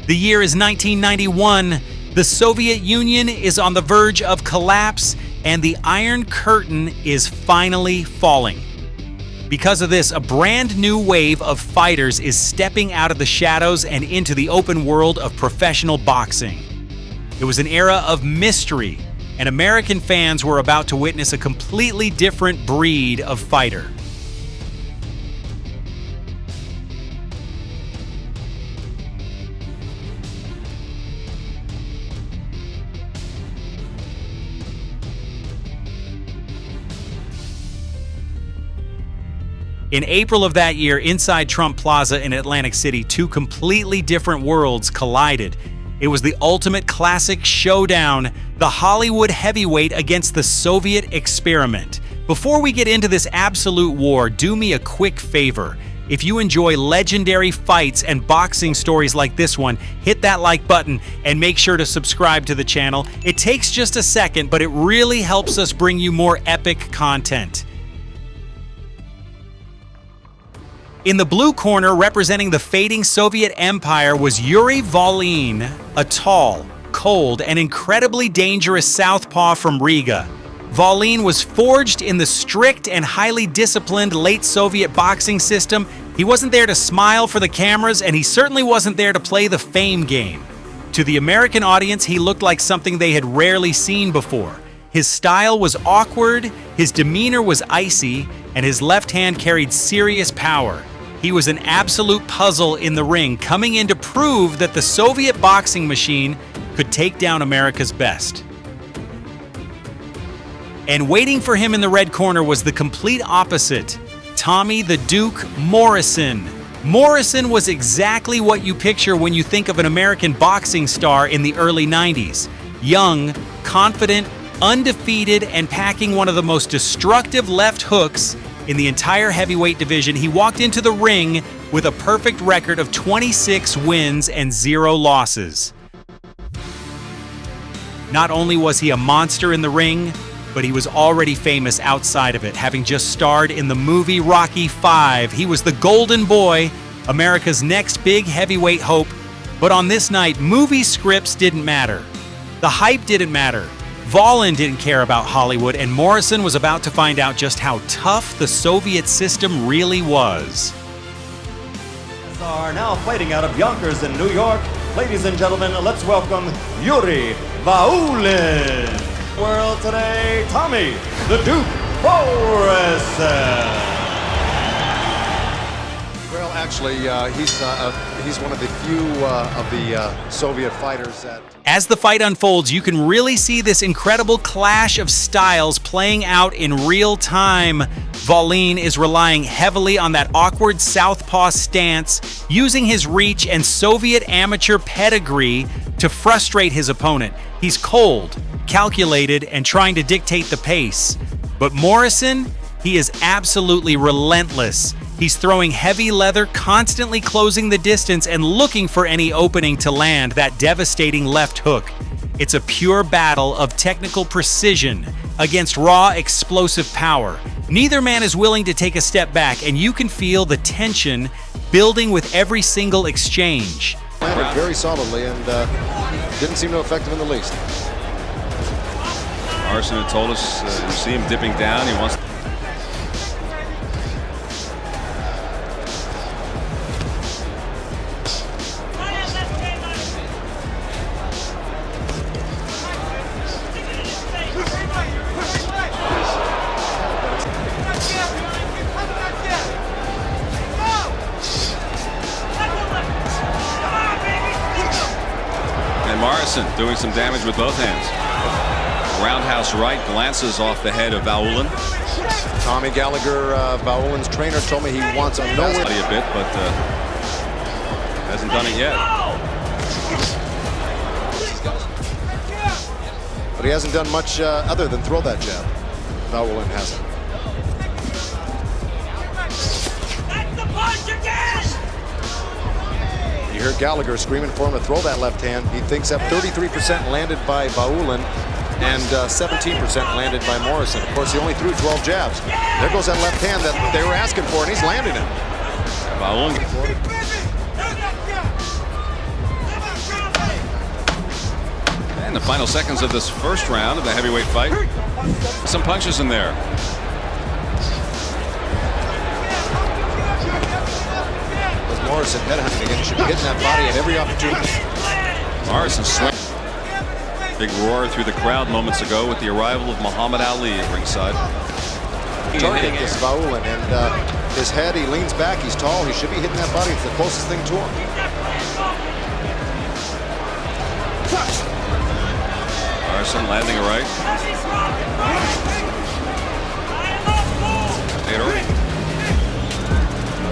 The year is 1991. The Soviet Union is on the verge of collapse, and the Iron Curtain is finally falling. Because of this, a brand new wave of fighters is stepping out of the shadows and into the open world of professional boxing. It was an era of mystery, and American fans were about to witness a completely different breed of fighter. In April of that year, inside Trump Plaza in Atlantic City, two completely different worlds collided. It was the ultimate classic showdown, the Hollywood heavyweight against the Soviet experiment. Before we get into this absolute war, do me a quick favor. If you enjoy legendary fights and boxing stories like this one, hit that like button and make sure to subscribe to the channel. It takes just a second, but it really helps us bring you more epic content. In the blue corner, representing the fading Soviet Empire, was Yuri Vaulin, a tall, cold, and incredibly dangerous southpaw from Riga. Vaulin was forged in the strict and highly disciplined late Soviet boxing system. He wasn't there to smile for the cameras, and he certainly wasn't there to play the fame game. To the American audience, he looked like something they had rarely seen before. His style was awkward, his demeanor was icy, and his left hand carried serious power. He was an absolute puzzle in the ring, coming in to prove that the Soviet boxing machine could take down America's best. And waiting for him in the red corner was the complete opposite, Tommy the Duke Morrison. Morrison was exactly what you picture when you think of an American boxing star in the early 90s. Young, confident, undefeated, and packing one of the most destructive left hooks in the entire heavyweight division, he walked into the ring with a perfect record of 26 wins and 0 losses. Not only was he a monster in the ring, but he was already famous outside of it, having just starred in the movie Rocky V. He was the golden boy, America's next big heavyweight hope. But on this night, movie scripts didn't matter. The hype didn't matter. Vaulin didn't care about Hollywood, and Morrison was about to find out just how tough the Soviet system really was. Are now fighting out of Yonkers in New York. Ladies and gentlemen, let's welcome Yuri Vaulin. World today, Tommy the Duke Morrison. Well, actually, he's one of the few of the Soviet fighters that... As the fight unfolds, you can really see this incredible clash of styles playing out in real time. Vaulin is relying heavily on that awkward southpaw stance, using his reach and Soviet amateur pedigree to frustrate his opponent. He's cold, calculated, and trying to dictate the pace. But Morrison, he is absolutely relentless. He's throwing heavy leather, constantly closing the distance and looking for any opening to land that devastating left hook. It's a pure battle of technical precision against raw, explosive power. Neither man is willing to take a step back, and you can feel the tension building with every single exchange. Landed very solidly and didn't seem to affect him in the least. Morrison had told us, you see him dipping down, he wants... Morrison doing some damage with both hands. Roundhouse right, glances off the head of Vaulin. Tommy Gallagher, Vaulin's trainer, told me he wants him nowhere. A bit, but hasn't done it yet. But he hasn't done much other than throw that jab. Vaulin hasn't. You hear Gallagher screaming for him to throw that left hand. He thinks that 33% landed by Vaulin and 17% landed by Morrison. Of course, he only threw 12 jabs. There goes that left hand that they were asking for, and he's landing it. Vaulin. In the final seconds of this first round of the heavyweight fight, some punches in there. As Morrison headhunting again, should be hitting that body at every opportunity. Morrison swing. Big roar through the crowd moments ago with the arrival of Muhammad Ali at ringside. Target is Vaulin, and his head, he leans back, he's tall, he should be hitting that body. It's the closest thing to him. Morrison landing a right.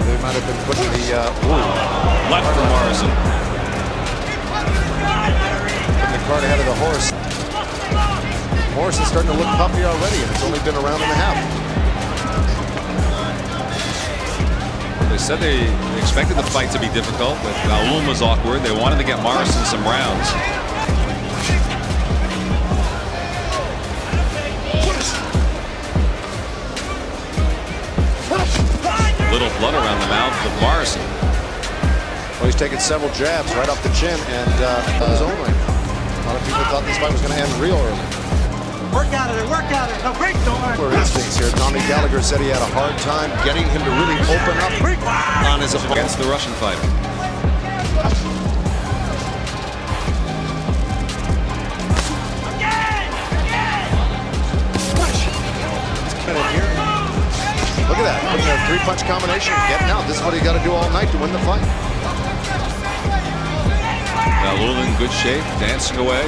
They might have been putting the left for Morrison. putting the cart ahead of the horse. Morrison's starting to look puffy already, and it's only been a round and a half. They said they expected the fight to be difficult, but Vaulin was awkward. They wanted to get Morrison some rounds. Little blood around the mouth of Morrison. Well, he's taken several jabs right off the chin and on his own right now. A lot of people thought this fight was going to end real early. Work out of it, work out of it. No, break, don't worry. Where instincts here. Tommy Gallagher said he had a hard time getting him to really open up on his opponent. Against the Russian fighter. Look at that, putting a three-punch combination, getting out. This is what he got to do all night to win the fight. Vaulin in good shape, dancing away.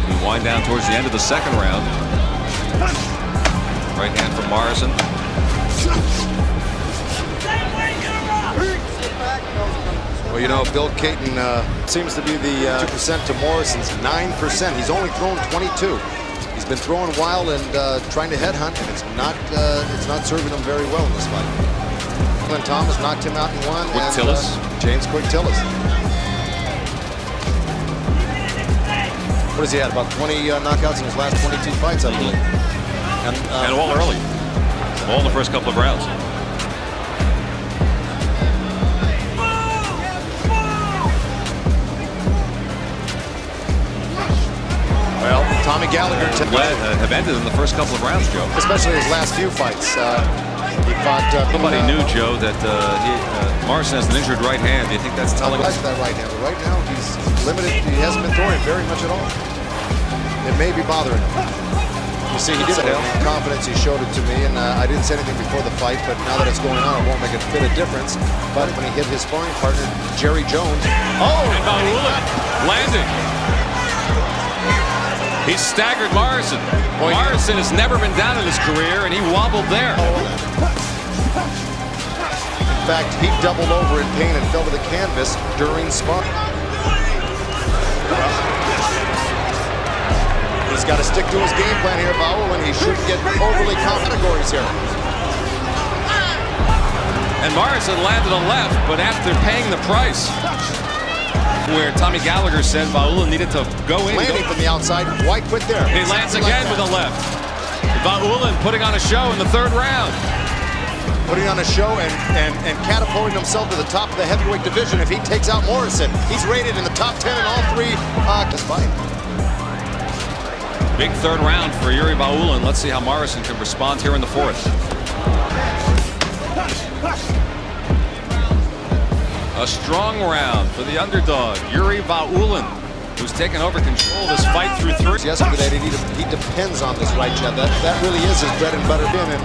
We wind down towards the end of the second round. Right hand from Morrison. Well, you know, Bill Caton seems to be the 2% to Morrison's 9%. He's only thrown 22. He's been throwing wild and trying to headhunt, and it's not serving him very well in this fight. Glenn Thomas knocked him out in one. Quick Tillis. James Quick Tillis. What has he had? About 20 knockouts in his last 22 fights, I believe. And all early. All in the first couple of rounds. Well, Tommy Gallagher have ended in the first couple of rounds, Joe. especially his last few fights. He fought. Somebody knew, Joe, that Morrison has an injured right hand. Do you think that's telling us? That right hand. Right now, he's limited. He hasn't been throwing very much at all. It may be bothering him. You see, he did have confidence. He showed it to me, and I didn't say anything before the fight, but now that it's going on, it won't make a bit of difference. But when he hit his sparring partner, Jerry Jones. Oh, and Vaulin landing. He staggered Morrison. Morrison has never been down in his career, and he wobbled there. In fact, he doubled over in pain and fell to the canvas during sparring. He's got to stick to his game plan here, Vaulin. He shouldn't get overly categories here. And Morrison landed a left, but after paying the price, where Tommy Gallagher said Vaulin needed to go in. Landing from the outside, why quit there? He lands again with a left. Vaulin putting on a show in the third round. Putting on a show and catapulting himself to the top of the heavyweight division. If he takes out Morrison, he's rated in the top 10 in all three this fight. Big third round for Yuri Vaulin. Let's see how Morrison can respond here in the fourth. A strong round for the underdog, Yuri Vaulin, who's taken over control of this fight through three. Yesterday, he depends on this right jab. That really is his bread and butter pin, and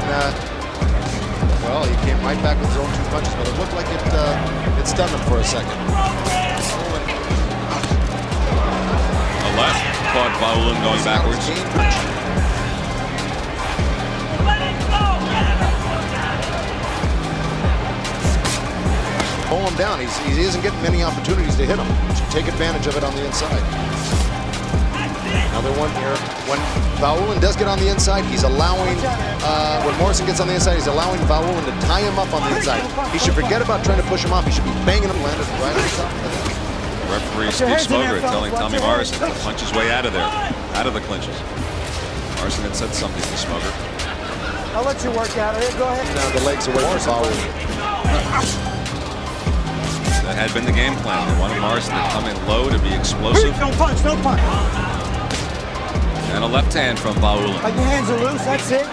well, he came right back with his own two punches, but it looked like it stunned him for a second. A left caught Vaulin going backwards. Pull him down. He isn't getting many opportunities to hit him. He should take advantage of it on the inside. Another one here. When Vaulin does get on the inside, he's allowing, when Morrison gets on the inside, he's allowing Vaulin to tie him up on the inside. He should forget about trying to push him off. He should be banging him, landed right on top. Referee Steve Smoger telling Tommy Morrison to punch his way out of there, out of the clinches. Morrison had said something to Smoger. I'll let you work out of it. Go ahead. Now the legs away from Vaulin. That had been the game plan. They wanted Morrison to come in low to be explosive. Don't punch, don't punch. And a left hand from Vaulin. Like your hands are loose, that's it.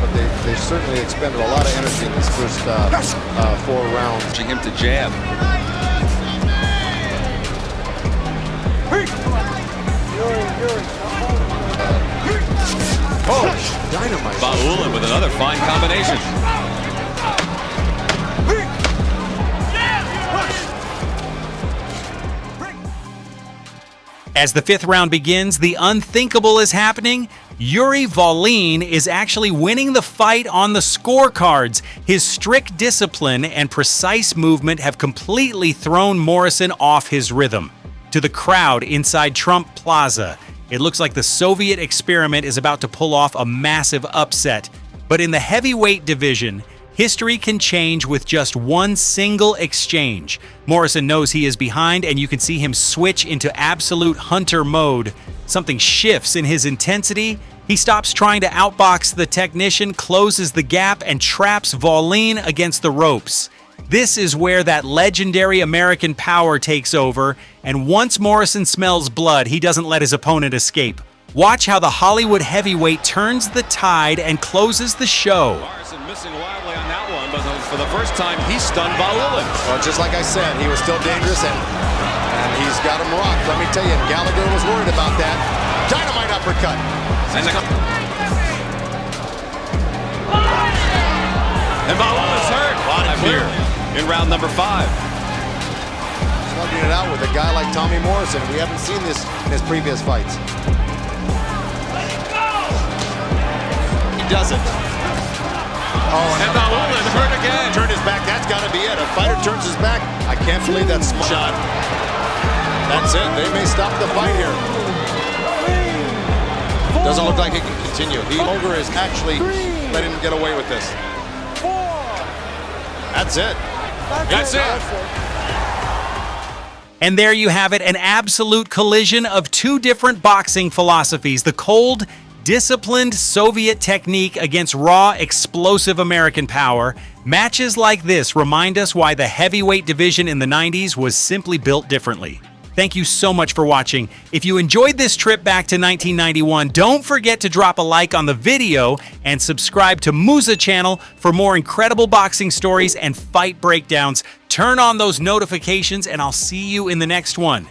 But they certainly expended a lot of energy in this first 4 rounds. Pushing him to jab. Oh, dynamite. Vaulin with another fine combination. As the 5th round begins, the unthinkable is happening. Yuri Vaulin is actually winning the fight on the scorecards. His strict discipline and precise movement have completely thrown Morrison off his rhythm. To the crowd inside Trump Plaza, it looks like the Soviet experiment is about to pull off a massive upset. But in the heavyweight division, history can change with just one single exchange. Morrison knows he is behind, and you can see him switch into absolute hunter mode. Something shifts in his intensity. He stops trying to outbox the technician, closes the gap, and traps Vaulin against the ropes. This is where that legendary American power takes over, and once Morrison smells blood, he doesn't let his opponent escape. Watch how the Hollywood heavyweight turns the tide and closes the show. Morrison missing wildly on that one, but for the first time, he stunned Vaulin. Well, just like I said, he was still dangerous, and he's got him rocked. Let me tell you, Gallagher was worried about that. Dynamite uppercut. And Vaulin is hurt. A lot of clear in round number 5. Slugging it out with a guy like Tommy Morrison. We haven't seen this in his previous fights. He doesn't. Oh, And Vaulin hurt again. Turned his back. That's got to be it. A fighter turns his back. I can't believe that small shot. That's it. They may stop the fight here. Doesn't look like he can continue. Ogre is actually letting him get away with this. That's it. That's it. And there you have it, an absolute collision of two different boxing philosophies. The cold, disciplined Soviet technique against raw, explosive American power. Matches like this remind us why the heavyweight division in the 90s was simply built differently. Thank you so much for watching. If you enjoyed this trip back to 1991, don't forget to drop a like on the video and subscribe to Musa channel for more incredible boxing stories and fight breakdowns. Turn on those notifications and I'll see you in the next one.